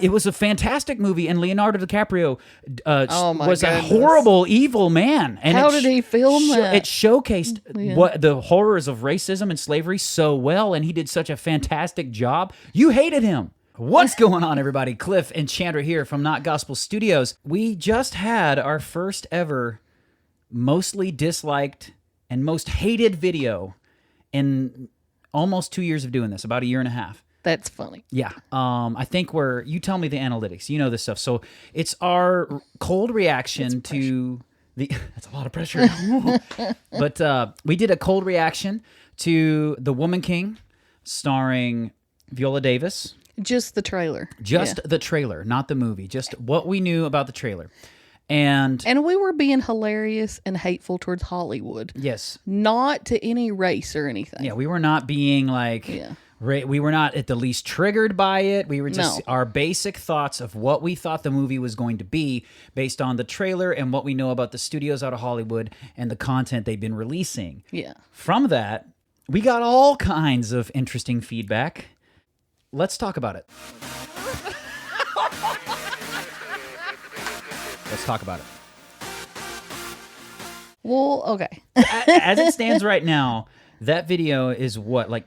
It was a fantastic movie, and Leonardo DiCaprio was a goodness. horrible, evil man. And How did he film that? It showcased what the horrors of racism and slavery so well, and he did such a fantastic job. You hated him. What's going on, everybody? Cliff and Chandra here from Not Gospel Studios. We just had our first ever mostly disliked and most hated video in almost 2 years of doing this, about a year and a half. That's funny. Yeah. I think you tell me the analytics. You know this stuff. So it's our cold reaction to the... That's a lot of pressure. But we did a cold reaction to The Woman King, starring Viola Davis. Just the trailer. The trailer, not the movie. Just what we knew about the trailer. And we were being hilarious and hateful towards Hollywood. Yes. Not to any race or anything. Yeah, we were not being like... Yeah. We were not at the least triggered by it. We were just our basic thoughts of what we thought the movie was going to be based on the trailer and what we know about the studios out of Hollywood and the content they've been releasing. Yeah. From that, we got all kinds of interesting feedback. Let's talk about it. Let's talk about it. Well, okay. As it stands right now, that video is what, like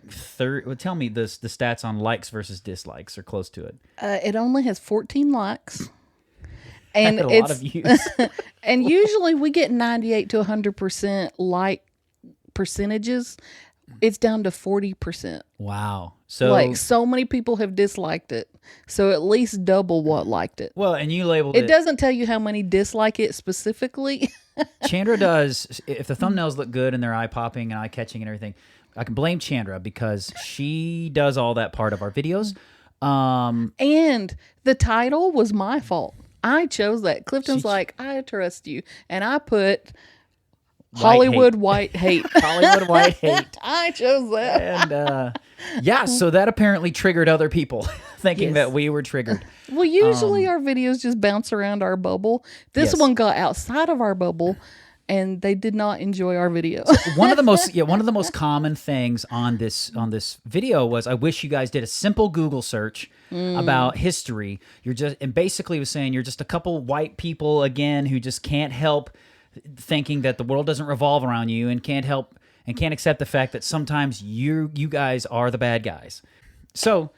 tell me the stats on likes versus dislikes, or close to it. It only has 14 likes. And a lot of views. And usually we get 98 to 100% like percentages. It's down to 40%. Wow. So like so many people have disliked it. So at least double what liked it. Well, and you labeled it. It doesn't tell you how many dislike it specifically. Chandra does. If the thumbnails look good and they're eye-popping and eye-catching and everything, I can blame Chandra because she does all that part of our videos. And the title was my fault. I chose that. Clifton's like, I trust you. And I put... Hollywood white hate. Hollywood white hate. I chose that. And so that apparently triggered other people thinking that we were triggered. Well, usually our videos just bounce around our bubble. This one got outside of our bubble, and they did not enjoy our video. One of the most common things on this video was, I wish you guys did a simple Google search about history. And basically was saying you're just a couple white people again who just can't help thinking that the world doesn't revolve around you and can't accept the fact that sometimes you guys are the bad guys. So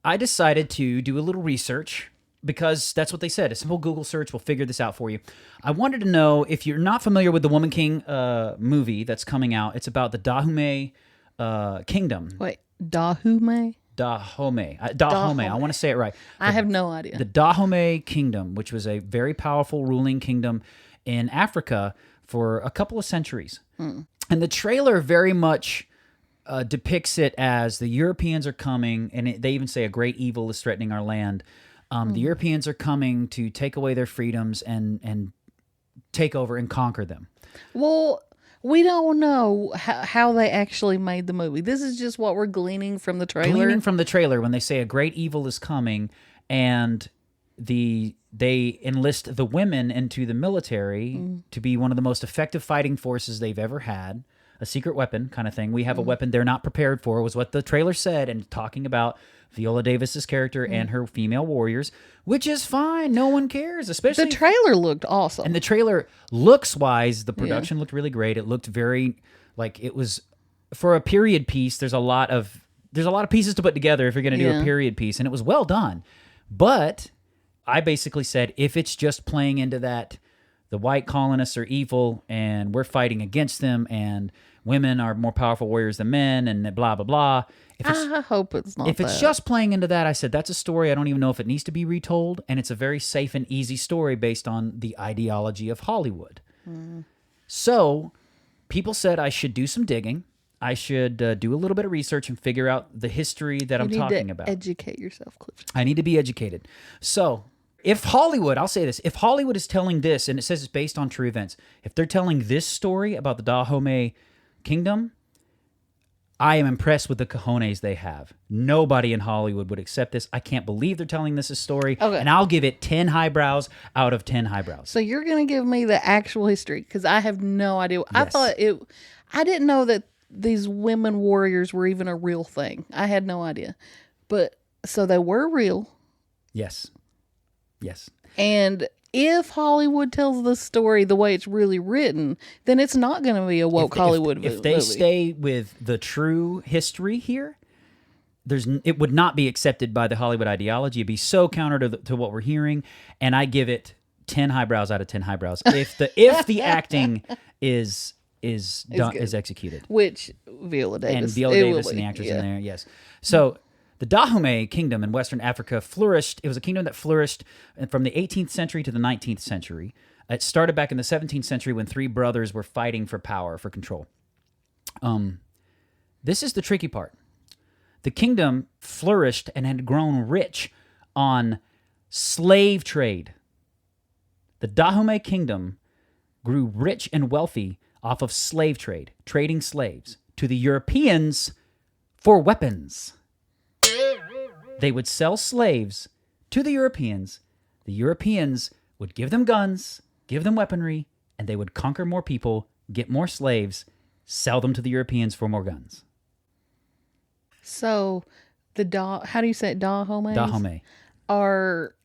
I decided to do a little research because that's what they said. A simple Google search will figure this out for you. I wanted to know, if you're not familiar with the Woman King movie that's coming out, it's about the Dahomey kingdom. Wait, Dahomey? Dahomey. I want to say it right. I have no idea. The Dahomey kingdom, which was a very powerful ruling kingdom in Africa for a couple of centuries. And the trailer very much depicts it as the Europeans are coming, and they even say a great evil is threatening our land. The Europeans are coming to take away their freedoms and take over and conquer them. Well, we don't know how they actually made the movie. This is just what we're gleaning from the trailer. Gleaning from the trailer when they say a great evil is coming, and they enlist the women into the military to be one of the most effective fighting forces they've ever had. A secret weapon kind of thing. We have a weapon they're not prepared for, was what the trailer said, and talking about Viola Davis's character and her female warriors, which is fine. No one cares, especially... The trailer looked awesome. And the trailer, looks-wise, the production looked really great. It looked very... like it was... For a period piece, there's a lot of pieces to put together if you're going to do a period piece, and it was well done. But... I basically said, if it's just playing into that, the white colonists are evil and we're fighting against them and women are more powerful warriors than men and blah, blah, blah. I hope it's not. If it's just playing into that, I said, that's a story I don't even know if it needs to be retold. And it's a very safe and easy story based on the ideology of Hollywood. So people said I should do some digging. I should do a little bit of research and figure out the history that I'm talking about. Educate yourself, Clifton. I need to be educated. So... if Hollywood, I'll say this, if Hollywood is telling this, and it says it's based on true events, if they're telling this story about the Dahomey kingdom, I am impressed with the cojones they have. Nobody in Hollywood would accept this. I can't believe they're telling this a story, and I'll give it 10 highbrows out of 10 highbrows. So you're going to give me the actual history, because I have no idea. Yes. I didn't know that these women warriors were even a real thing. I had no idea. But, so they were real. Yes. Yes. And if Hollywood tells the story the way it's really written, then it's not going to be a woke Hollywood movie. If they stay with the true history here, it would not be accepted by the Hollywood ideology. It'd be so counter to what we're hearing, and I give it 10 highbrows out of 10 highbrows if the acting is executed. Which Viola Davis. And Viola Davis and the actors in there, yes. So the Dahomey kingdom in Western Africa flourished. It was a kingdom that flourished from the 18th century to the 19th century. It started back in the 17th century when three brothers were fighting for power, for control. This is the tricky part. The kingdom flourished and had grown rich on slave trade. The Dahomey kingdom grew rich and wealthy off of slave trade, trading slaves to the Europeans for weapons. They would sell slaves to the Europeans. The Europeans would give them guns, give them weaponry, and they would conquer more people, get more slaves, sell them to the Europeans for more guns. So how do you say it? Dahomey? Dahomey are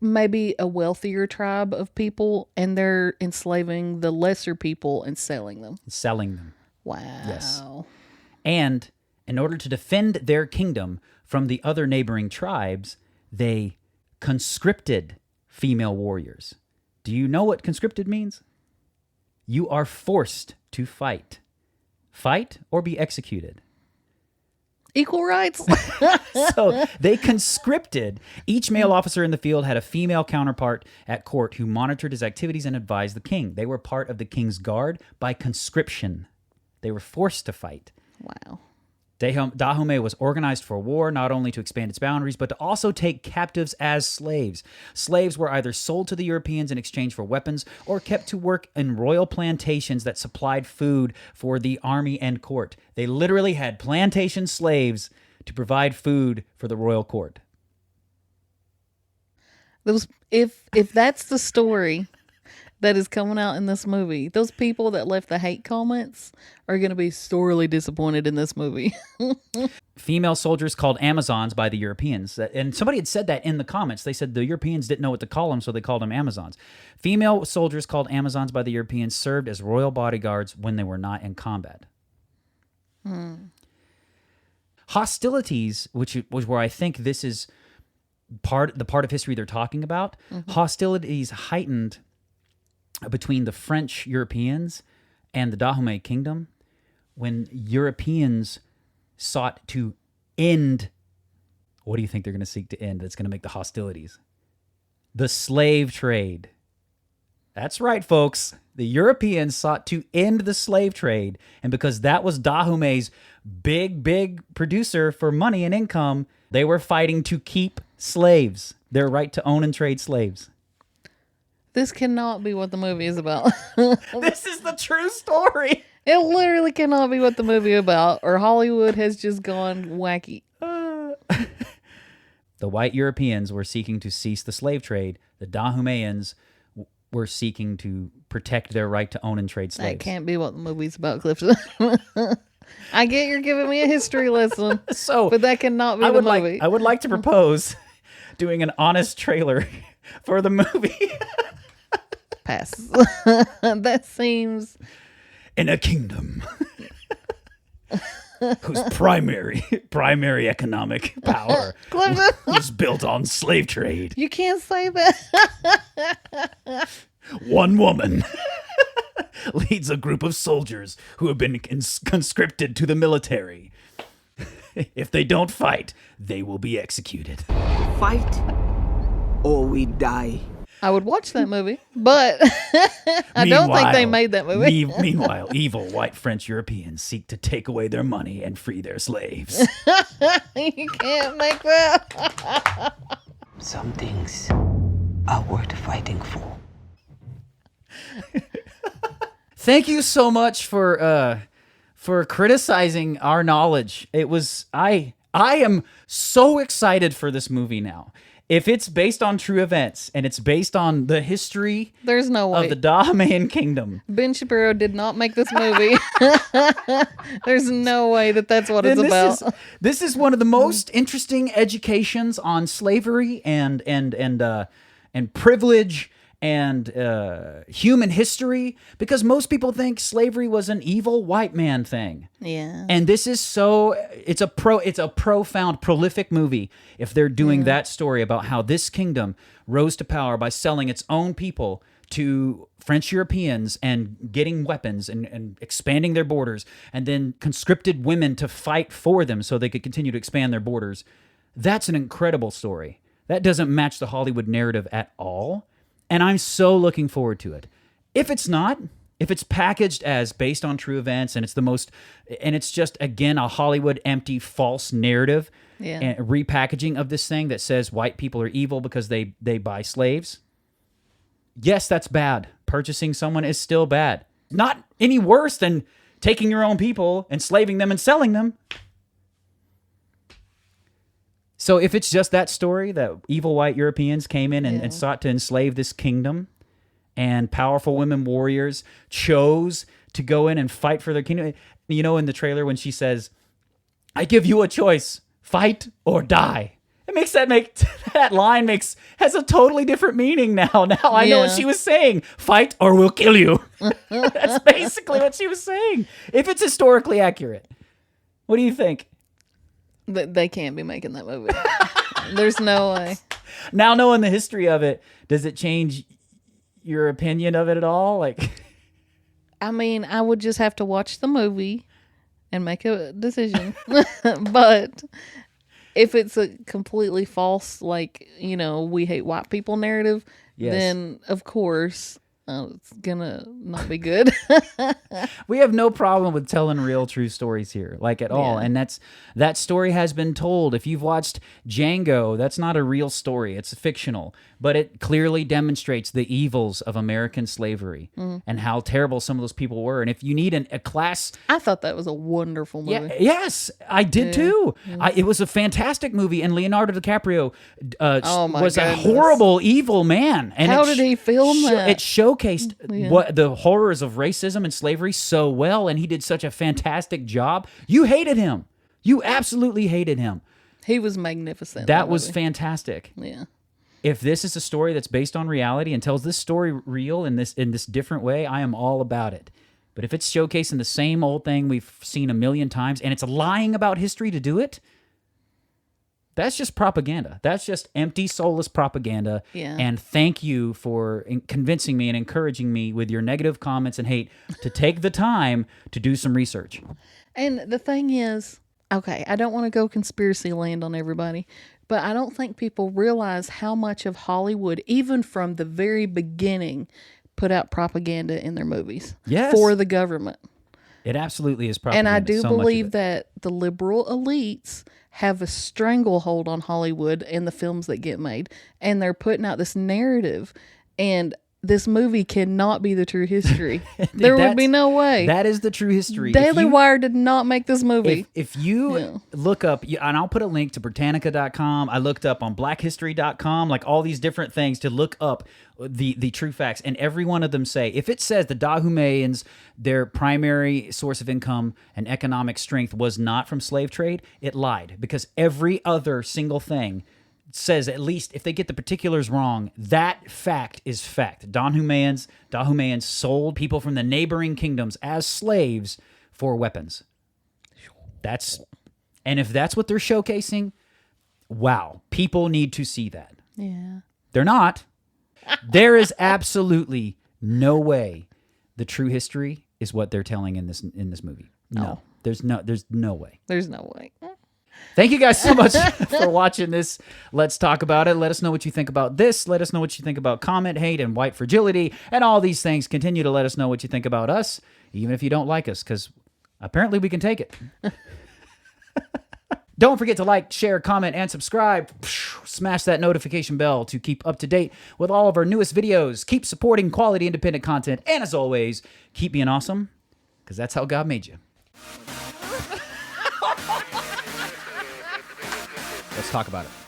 maybe a wealthier tribe of people, and they're enslaving the lesser people and selling them. Selling them. Wow. Yes. And in order to defend their kingdom from the other neighboring tribes, they conscripted female warriors. Do you know what conscripted means? You are forced to fight. Fight or be executed. Equal rights. So they conscripted. Each male officer in the field had a female counterpart at court who monitored his activities and advised the king. They were part of the king's guard by conscription. They were forced to fight. Wow. Dahomey was organized for war, not only to expand its boundaries, but to also take captives as slaves. Slaves were either sold to the Europeans in exchange for weapons or kept to work in royal plantations that supplied food for the army and court. They literally had plantation slaves to provide food for the royal court. If that's the story that is coming out in this movie, those people that left the hate comments are going to be sorely disappointed in this movie. Female soldiers called Amazons by the Europeans. And somebody had said that in the comments. They said the Europeans didn't know what to call them, so they called them Amazons. Female soldiers called Amazons by the Europeans served as royal bodyguards when they were not in combat. Hostilities, which was where I think this is the part of history they're talking about, hostilities heightened between the French Europeans and the Dahomey kingdom when Europeans sought to end. What do you think they're going to seek to end that's going to make the hostilities? The slave trade. That's right, folks. The Europeans sought to end the slave trade, and because that was Dahomey's big producer for money and income, they were fighting to keep slaves, their right to own and trade slaves. This cannot be what the movie is about. This is the true story. It literally cannot be what the movie is about, or Hollywood has just gone wacky. The white Europeans were seeking to cease the slave trade. The Dahomeyans were seeking to protect their right to own and trade slaves. That can't be what the movie's about, Clifton. I get you're giving me a history lesson, but that cannot be the movie. I would like to propose doing an honest trailer for the movie. Pass. That seems... In a kingdom whose primary economic power was built on slave trade. You can't say that. One woman leads a group of soldiers who have been conscripted to the military. If they don't fight, they will be executed. Fight or we die. I would watch that movie, but I don't think they made that movie. Meanwhile, evil white French Europeans seek to take away their money and free their slaves. You can't make that. Some things are worth fighting for. Thank you so much for criticizing our knowledge. It was I I am so excited for this movie now. If it's based on true events and it's based on the history There's no way. of the Dahomeyan kingdom. Ben Shapiro did not make this movie. There's no way that's what it's about. This is one of the most interesting educations on slavery and privilege and human history, because most people think slavery was an evil white man thing. Yeah. And this is it's a profound, prolific movie if they're doing that story about how this kingdom rose to power by selling its own people to French Europeans and getting weapons and expanding their borders, and then conscripted women to fight for them so they could continue to expand their borders. That's an incredible story. That doesn't match the Hollywood narrative at all. And I'm so looking forward to it. If it's not, if it's packaged as based on true events and it's just, again, a Hollywood empty false narrative and repackaging of this thing that says white people are evil because they buy slaves. Yes, that's bad. Purchasing someone is still bad. Not any worse than taking your own people, enslaving them and selling them. So if it's just that story that evil white Europeans came in and sought to enslave this kingdom, and powerful women warriors chose to go in and fight for their kingdom. You know, in the trailer when she says, "I give you a choice, fight or die." That line has a totally different meaning now. Now I know what she was saying. Fight or we'll kill you. That's basically what she was saying. If it's historically accurate. What do you think? They can't be making that movie. There's no way. Now knowing the history of it, does it change your opinion of it at all? Like, I mean, I would just have to watch the movie and make a decision. But if it's a completely false, like, you know, we hate white people narrative, then of course it's gonna not be good. We have no problem with telling real, true stories here, like at all. And that story has been told. If you've watched Django, that's not a real story. It's fictional. But it clearly demonstrates the evils of American slavery and how terrible some of those people were. And if you need a class... I thought that was a wonderful movie. Yes, I did too. It was a fantastic movie. And Leonardo DiCaprio was a horrible, evil man. And how did he film that? It showcased what the horrors of racism and slavery so well. And he did such a fantastic job. You hated him. You absolutely hated him. He was magnificent. That was fantastic. Yeah. If this is a story that's based on reality and tells this story real in this different way, I am all about it. But if it's showcasing the same old thing we've seen a million times and it's lying about history to do it, that's just propaganda. That's just empty, soulless propaganda. Yeah. And thank you for convincing me and encouraging me with your negative comments and hate to take the time to do some research. And the thing is, okay, I don't want to go conspiracy land on everybody, but I don't think people realize how much of Hollywood, even from the very beginning, put out propaganda in their movies for the government. It absolutely is propaganda. And I do believe that the liberal elites have a stranglehold on Hollywood and the films that get made. And they're putting out this narrative. And this movie cannot be the true history. There would be no way. That is the true history. Daily Wire did not make this movie. If you look up, and I'll put a link to Britannica.com. I looked up on blackhistory.com, like all these different things to look up the true facts. And every one of them say, if it says the Dahomeyans, their primary source of income and economic strength was not from slave trade, it lied. Because every other single thing says, at least if they get the particulars wrong, that fact is fact. Dahomeyans sold people from the neighboring kingdoms as slaves for weapons. And if that's what they're showcasing, wow, people need to see that. Yeah. They're not. There is absolutely no way the true history is what they're telling in this movie. No. There's no way. There's no way. Thank you guys so much for watching this. Let's talk about it. Let us know what you think about this. Let us know what you think about comment, hate, and white fragility, and all these things. Continue to let us know what you think about us, even if you don't like us, because apparently we can take it. Don't forget to like, share, comment, and subscribe. Smash that notification bell to keep up to date with all of our newest videos. Keep supporting quality independent content. And as always, keep being awesome, because that's how God made you. talk about it.